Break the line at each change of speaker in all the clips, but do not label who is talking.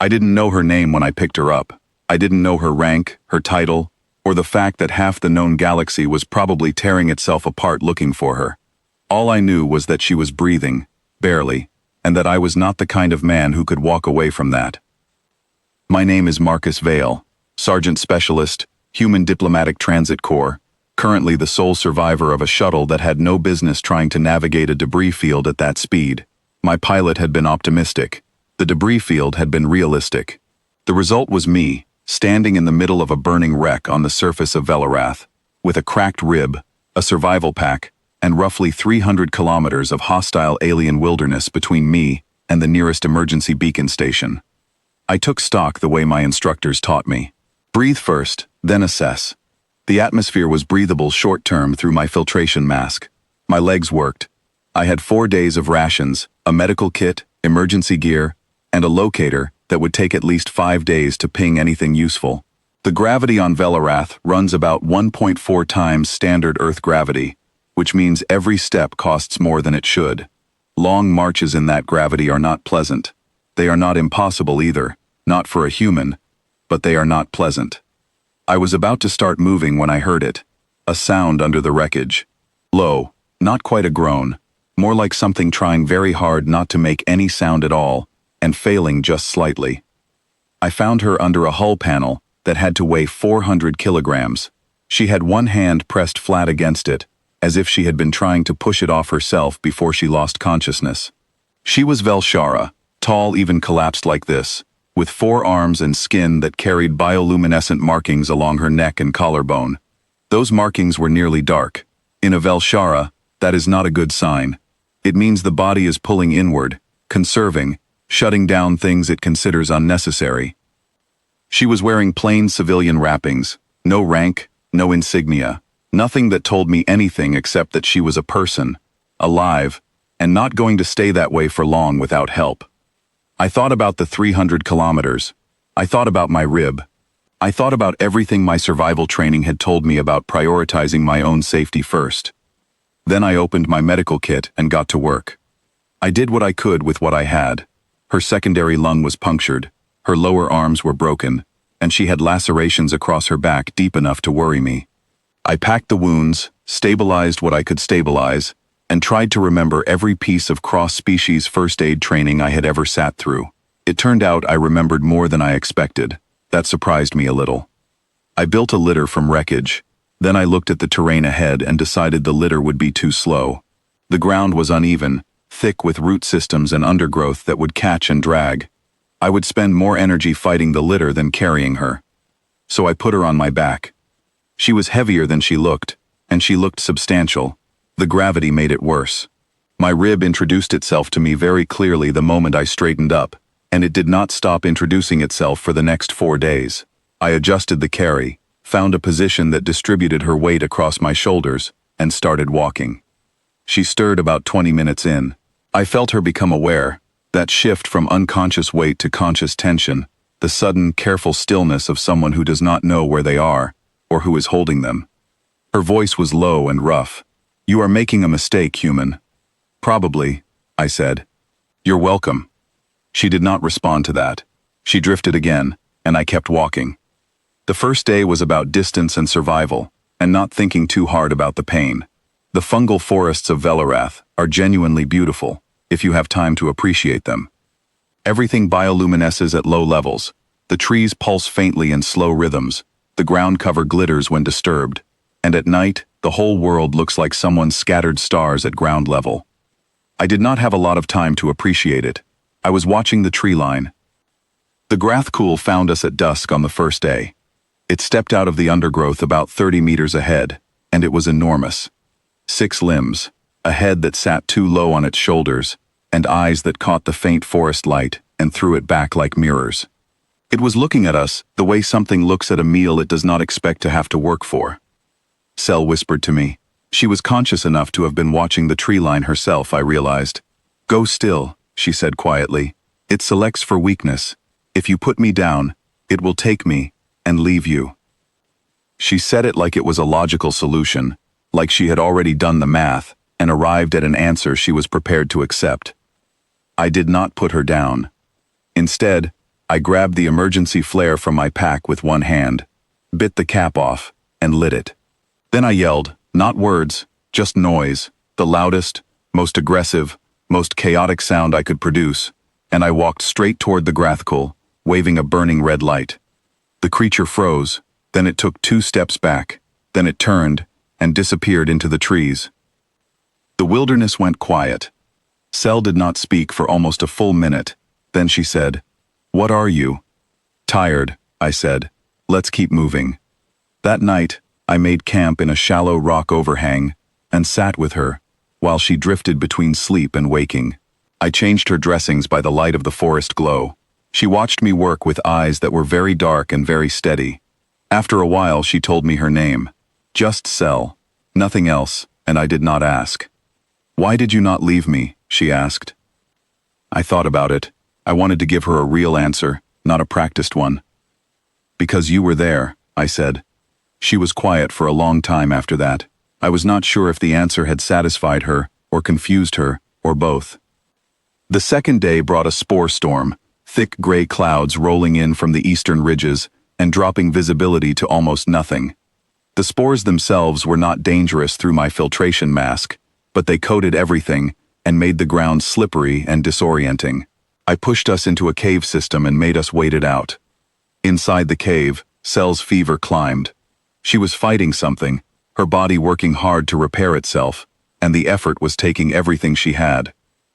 I didn't know her name when I picked her up. I didn't know her rank, her title, or the fact that half the known galaxy was probably tearing itself apart looking for her. All I knew was that she was breathing, barely, and that I was not the kind of man who could walk away from that. My name is Marcus Vale, Sergeant Specialist, Human Diplomatic Transit Corps, currently the sole survivor of a shuttle that had no business trying to navigate a debris field at that speed. My pilot had been optimistic. The debris field had been realistic. The result was me, standing in the middle of a burning wreck on the surface of vel'arath, with a cracked rib, a survival pack, and roughly 300 kilometers of hostile alien wilderness between me and the nearest emergency beacon station. I took stock the way my instructors taught me. Breathe first, then assess. The atmosphere was breathable short-term through my filtration mask. My legs worked. I had 4 days of rations, a medical kit, emergency gear, and a locator that would take at least 5 days to ping anything useful. The gravity on vel'arath runs about 1.4 times standard Earth gravity, which means every step costs more than it should. Long marches in that gravity are not pleasant. They are not impossible either, not for a human, but they are not pleasant. I was about to start moving when I heard it, a sound under the wreckage. Low, not quite a groan, more like something trying very hard not to make any sound at all, and failing just slightly. I found her under a hull panel that had to weigh 400 kilograms. She had one hand pressed flat against it, as if she had been trying to push it off herself before she lost consciousness. She was vel'shara, tall even collapsed like this, with 4 arms and skin that carried bioluminescent markings along her neck and collarbone. Those markings were nearly dark. In a vel'shara, that is not a good sign. It means the body is pulling inward, conserving, shutting down things it considers unnecessary. She was wearing plain civilian wrappings, no rank, no insignia, nothing that told me anything except that she was a person, alive, and not going to stay that way for long without help. I thought about the 300 kilometers. I thought about my rib. I thought about everything my survival training had told me about prioritizing my own safety first. Then I opened my medical kit and got to work. I did what I could with what I had. Her secondary lung was punctured, her lower arms were broken, and she had lacerations across her back deep enough to worry me. I packed the wounds, stabilized what I could stabilize, and tried to remember every piece of cross-species first aid training I had ever sat through. It turned out I remembered more than I expected. That surprised me a little. I built a litter from wreckage. Then I looked at the terrain ahead and decided the litter would be too slow. The ground was uneven, thick with root systems and undergrowth that would catch and drag. I would spend more energy fighting the litter than carrying her. So I put her on my back. She was heavier than she looked, and she looked substantial. The gravity made it worse. My rib introduced itself to me very clearly the moment I straightened up, and it did not stop introducing itself for the next 4 days. I adjusted the carry, found a position that distributed her weight across my shoulders, and started walking. She stirred about 20 minutes in. I felt her become aware, that shift from unconscious weight to conscious tension, the sudden, careful stillness of someone who does not know where they are, or who is holding them. Her voice was low and rough. "You are making a mistake, human." "Probably," I said. "You're welcome." She did not respond to that. She drifted again, and I kept walking. The first day was about distance and survival, and not thinking too hard about the pain. The fungal forests of vel'arath are genuinely beautiful, if you have time to appreciate them. Everything bioluminesces at low levels. The trees pulse faintly in slow rhythms. The ground cover glitters when disturbed. And at night, the whole world looks like someone's scattered stars at ground level. I did not have a lot of time to appreciate it. I was watching the tree line. The Grathcool found us at dusk on the first day. It stepped out of the undergrowth about 30 meters ahead, and it was enormous. 6 limbs, a head that sat too low on its shoulders, and eyes that caught the faint forest light and threw it back like mirrors. It was looking at us the way something looks at a meal it does not expect to have to work for. Sel whispered to me. She was conscious enough to have been watching the tree line herself, I realized. "Go still," she said quietly. "It selects for weakness. If you put me down, it will take me and leave you." She said it like it was a logical solution, like she had already done the math and arrived at an answer she was prepared to accept. I did not put her down. Instead, I grabbed the emergency flare from my pack with one hand, bit the cap off, and lit it. Then I yelled, not words, just noise, the loudest, most aggressive, most chaotic sound I could produce, and I walked straight toward the Grathkul, waving a burning red light. The creature froze, then it took 2 steps back, then it turned, and disappeared into the trees. The wilderness went quiet. Sel did not speak for almost a full minute. Then she said, "What are you?" "Tired," I said. "Let's keep moving." That night, I made camp in a shallow rock overhang and sat with her, while she drifted between sleep and waking. I changed her dressings by the light of the forest glow. She watched me work with eyes that were very dark and very steady. After a while, she told me her name. Just Sel. Nothing else, and I did not ask. "Why did you not leave me?" she asked. I thought about it. I wanted to give her a real answer, not a practiced one. "Because you were there," I said. She was quiet for a long time after that. I was not sure if the answer had satisfied her, or confused her, or both. The second day brought a spore storm, thick gray clouds rolling in from the eastern ridges and dropping visibility to almost nothing. The spores themselves were not dangerous through my filtration mask, but they coated everything and made the ground slippery and disorienting. I pushed us into a cave system and made us wait it out. Inside the cave, Sel's fever climbed. She was fighting something, her body working hard to repair itself, and the effort was taking everything she had.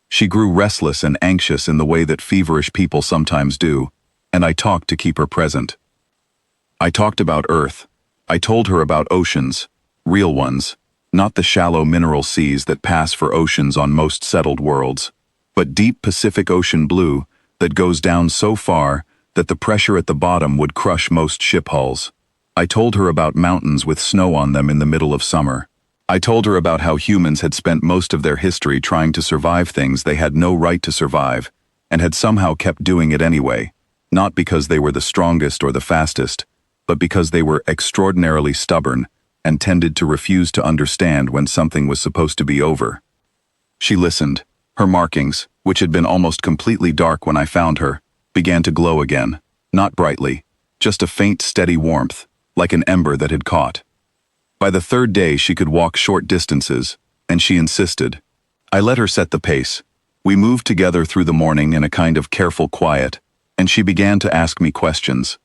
She grew restless and anxious in the way that feverish people sometimes do, and I talked to keep her present. I talked about Earth. I told her about oceans, real ones, not the shallow mineral seas that pass for oceans on most settled worlds, but deep Pacific Ocean blue that goes down so far that the pressure at the bottom would crush most ship hulls. I told her about mountains with snow on them in the middle of summer. I told her about how humans had spent most of their history trying to survive things they had no right to survive, and had somehow kept doing it anyway, not because they were the strongest or the fastest, but because they were extraordinarily stubborn and tended to refuse to understand when something was supposed to be over. She listened. Her markings, which had been almost completely dark when I found her, began to glow again, not brightly, just a faint, steady warmth, like an ember that had caught. By the third day, she could walk short distances, and she insisted. I let her set the pace. We moved together through the morning in a kind of careful quiet, and she began to ask me questions.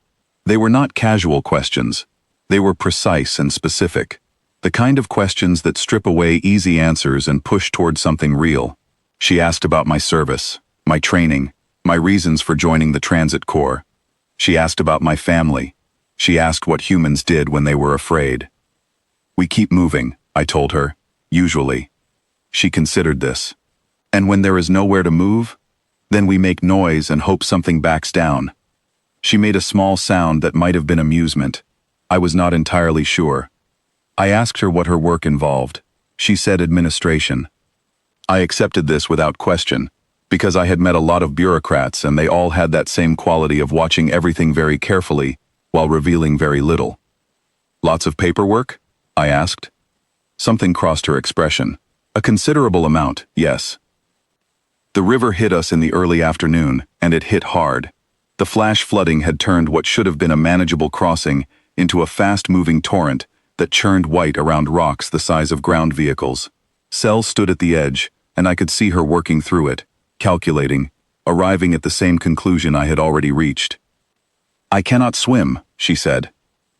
They were not casual questions. They were precise and specific, the kind of questions that strip away easy answers and push toward something real. She asked about my service, my training, my reasons for joining the Transit Corps. She asked about my family. She asked what humans did when they were afraid. "We keep moving," I told her, usually. She considered this. "And when there is nowhere to move? Then we make noise and hope something backs down." She made a small sound that might have been amusement. I was not entirely sure. I asked her what her work involved. She said administration. I accepted this without question, because I had met a lot of bureaucrats and they all had that same quality of watching everything very carefully while revealing very little. "Lots of paperwork?" I asked. Something crossed her expression. "A considerable amount, yes." The river hit us in the early afternoon, and it hit hard. The flash flooding had turned what should have been a manageable crossing into a fast-moving torrent that churned white around rocks the size of ground vehicles. Sel stood at the edge, and I could see her working through it, calculating, arriving at the same conclusion I had already reached. "I cannot swim," she said.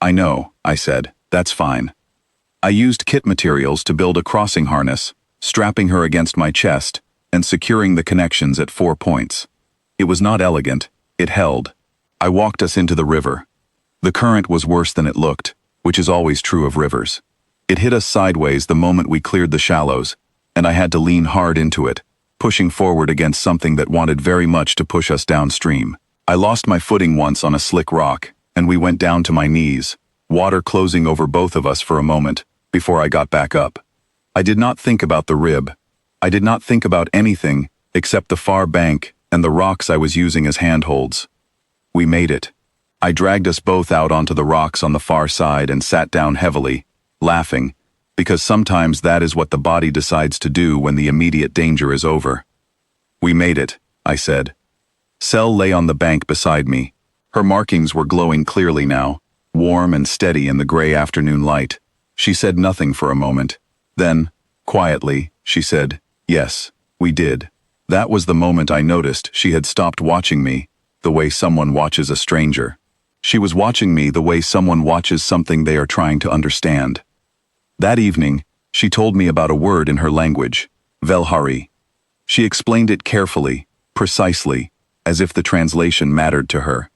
"I know," I said. "That's fine." I used kit materials to build a crossing harness, strapping her against my chest and securing the connections at 4 points. It was not elegant. It held. I walked us into the river. The current was worse than it looked, which is always true of rivers. It hit us sideways the moment we cleared the shallows, and I had to lean hard into it, pushing forward against something that wanted very much to push us downstream. I lost my footing once on a slick rock, and we went down to my knees, water closing over both of us for a moment, before I got back up. I did not think about the rib. I did not think about anything except the far bank and the rocks I was using as handholds. We made it. I dragged us both out onto the rocks on the far side and sat down heavily, laughing, because sometimes that is what the body decides to do when the immediate danger is over. "We made it," I said. Sel lay on the bank beside me. Her markings were glowing clearly now, warm and steady in the gray afternoon light. She said nothing for a moment. Then, quietly, she said, "Yes, we did." That was the moment I noticed she had stopped watching me, the way someone watches a stranger. She was watching me the way someone watches something they are trying to understand. That evening, she told me about a word in her language, vel'hari. She explained it carefully, precisely, as if the translation mattered to her.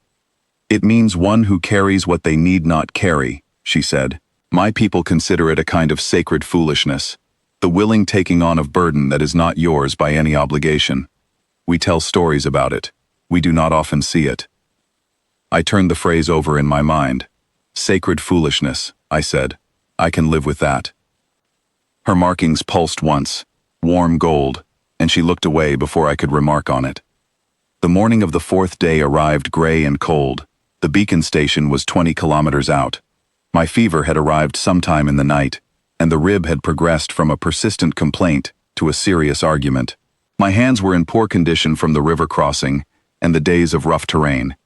"It means one who carries what they need not carry," she said. "My people consider it a kind of sacred foolishness, the willing taking on of burden that is not yours by any obligation. We tell stories about it. We do not often see it." I turned the phrase over in my mind. "Sacred foolishness," I said. "I can live with that." Her markings pulsed once, warm gold, and she looked away before I could remark on it. The morning of the fourth day arrived gray and cold. The beacon station was 20 kilometers out. My fever had arrived sometime in the night, and the rib had progressed from a persistent complaint to a serious argument. My hands were in poor condition from the river crossing and the days of rough terrain.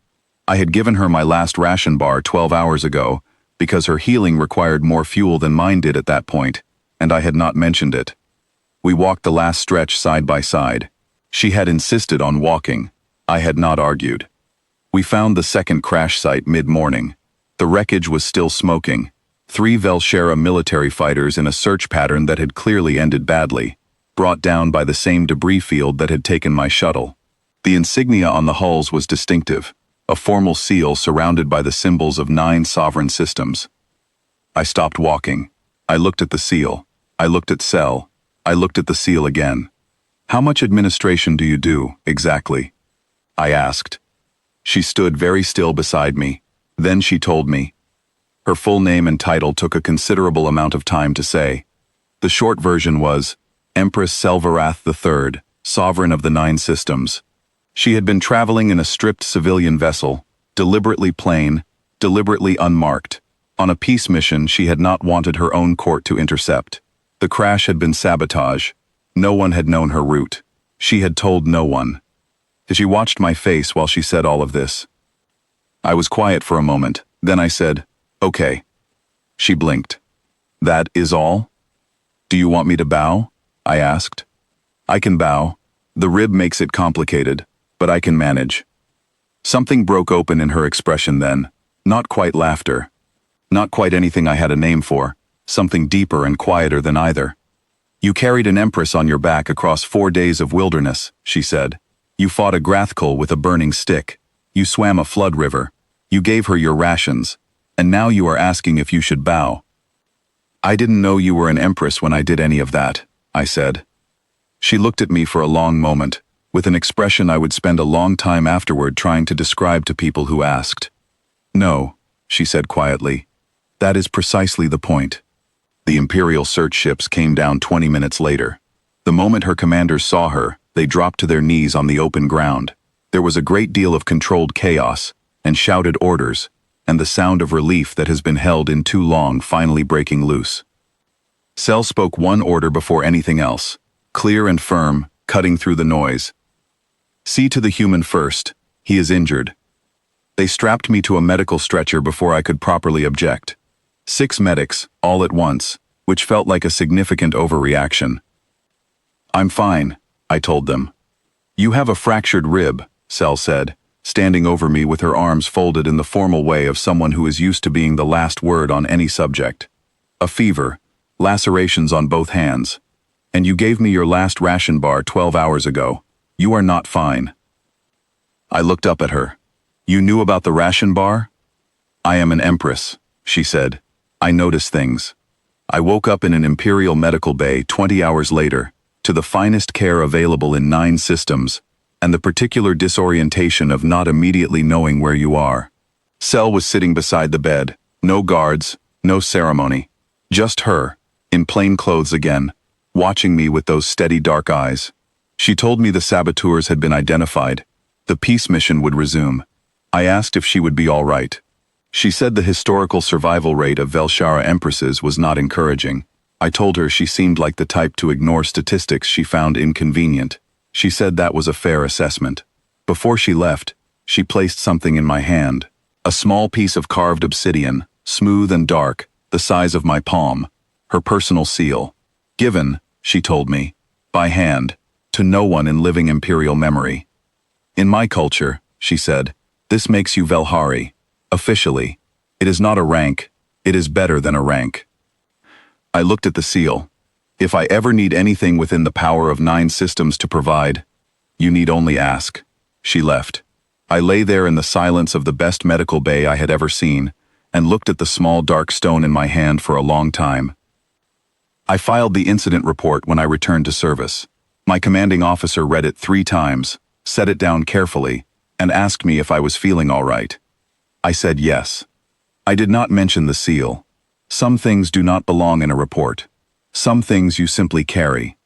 I had given her my last ration bar 12 hours ago because her healing required more fuel than mine did at that point, and I had not mentioned it. We walked the last stretch side by side. She had insisted on walking. I had not argued. We found the second crash site mid-morning. The wreckage was still smoking. 3 vel'hari military fighters in a search pattern that had clearly ended badly, brought down by the same debris field that had taken my shuttle. The insignia on the hulls was distinctive, a formal seal surrounded by the symbols of 9 sovereign systems. I stopped walking. I looked at the seal. I looked at Sel. I looked at the seal again. "How much administration do you do, exactly?" I asked. She stood very still beside me. Then she told me. Her full name and title took a considerable amount of time to say. The short version was Empress vel'arath III, sovereign of the 9 systems. She had been traveling in a stripped civilian vessel, deliberately plain, deliberately unmarked. On a peace mission she had not wanted her own court to intercept. The crash had been sabotage. No one had known her route. She had told no one. She watched my face while she said all of this. I was quiet for a moment, then I said, "Okay." She blinked. "That is all? Do you want me to bow?" I asked. "I can bow. The rib makes it complicated, but I can manage." Something broke open in her expression then, not quite laughter. Not quite anything I had a name for, something deeper and quieter than either. "You carried an empress on your back across 4 days of wilderness," she said. "You fought a grathkul with a burning stick. You swam a flood river. You gave her your rations. And now you are asking if you should bow." "I didn't know you were an empress when I did any of that," I said. She looked at me for a long moment, with an expression I would spend a long time afterward trying to describe to people who asked. "No," she said quietly. "That is precisely the point." The Imperial search ships came down 20 minutes later. The moment her commanders saw her, they dropped to their knees on the open ground. There was a great deal of controlled chaos, and shouted orders, and the sound of relief that has been held in too long finally breaking loose. Sel spoke one order before anything else, clear and firm, cutting through the noise. "See to the human first. He is injured." They strapped me to a medical stretcher before I could properly object. 6 medics, all at once, which felt like a significant overreaction. "I'm fine," I told them. "You have a fractured rib," Sel said, standing over me with her arms folded in the formal way of someone who is used to being the last word on any subject. "A fever, lacerations on both hands. And you gave me your last ration bar 12 hours ago. You are not fine." I looked up at her. "You knew about the ration bar?" "I am an empress," she said. "I notice things." I woke up in an imperial medical bay 20 hours later, to the finest care available in 9 systems, and the particular disorientation of not immediately knowing where you are. Sel was sitting beside the bed, no guards, no ceremony. Just her, in plain clothes again, watching me with those steady dark eyes. She told me the saboteurs had been identified. The peace mission would resume. I asked if she would be all right. She said the historical survival rate of vel'hari empresses was not encouraging. I told her she seemed like the type to ignore statistics she found inconvenient. She said that was a fair assessment. Before she left, she placed something in my hand. A small piece of carved obsidian, smooth and dark, the size of my palm. Her personal seal. Given, she told me, by hand, to no one in living imperial memory. In my culture, she said, this makes you vel'hari. Officially. It is not a rank, it is better than a rank. I looked at the seal. If I ever need anything within the power of 9 systems to provide, you need only ask. She left. I lay there in the silence of the best medical bay I had ever seen, and looked at the small dark stone in my hand for a long time. I filed the incident report when I returned to service. My commanding officer read it 3 times, set it down carefully, and asked me if I was feeling all right. I said yes. I did not mention the seal. Some things do not belong in a report. Some things you simply carry.